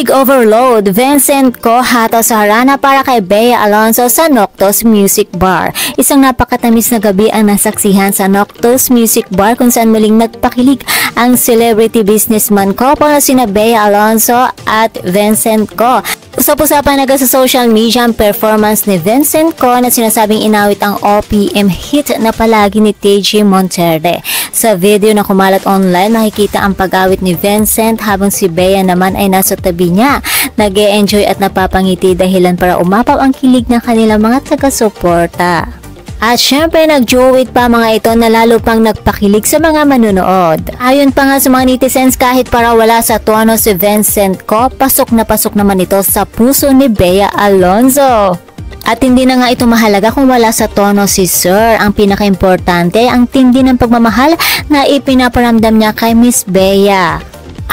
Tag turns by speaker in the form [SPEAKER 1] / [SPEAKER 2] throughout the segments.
[SPEAKER 1] Kilig overload, Vincent Co hataw sa harana para kay Bea Alonzo sa Noctos Music Bar. Isang napakatamis na gabi ang nasaksihan sa Noctos Music Bar kung saan muling nagpakilig ang celebrity businessman couple na sina Bea Alonzo at Vincent Co. Usap-usapan agad sa social media ang performance ni Vincent Co na sinasabing inawit ang OPM hit na palagi ni TJ Monterde. Sa video na kumalat online, makikita ang pag-awit ni Vincent habang si Bea naman ay nasa tabi niya. Nag-e-enjoy at napapangiti dahilan para umapaw ang kilig ng kanilang mga taga-suporta. At syempre nag-joewit pa mga ito na lalo pang nagpakilig sa mga manunood. Ayon pa nga sa mga netizens, kahit para wala sa tono si Vincent Co, pasok na pasok naman ito sa puso ni Bea Alonzo. At hindi na nga ito mahalaga kung wala sa tono si Sir. Ang pinaka-importante ang tindi ng pagmamahal na ipinaparamdam niya kay Miss Bea.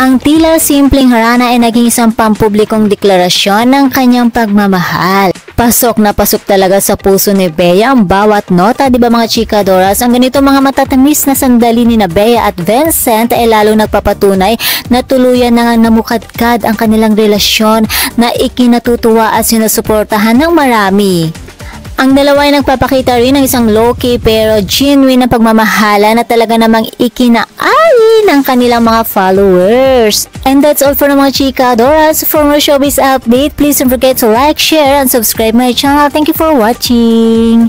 [SPEAKER 1] Ang tila simpleng harana ay naging isang pampublikong deklarasyon ng kanyang pagmamahal. Pasok na pasok talaga sa puso ni Bea ang bawat nota, di ba mga chikadoras? Ang ganito mga matatamis na sandali ni Bea at Vincent ay lalo nagpapatunay na tuluyan na nga namukadkad ang kanilang relasyon na ikinatutuwa at sinusuportahan ng marami. Ang dalawa ay nagpapakita rin ng isang low-key pero genuine na pagmamahala na talaga namang ikinaari ng kanilang mga followers. And that's all for mga chikadoras. For more showbiz update, please don't forget to like, share, and subscribe my channel. Thank you for watching.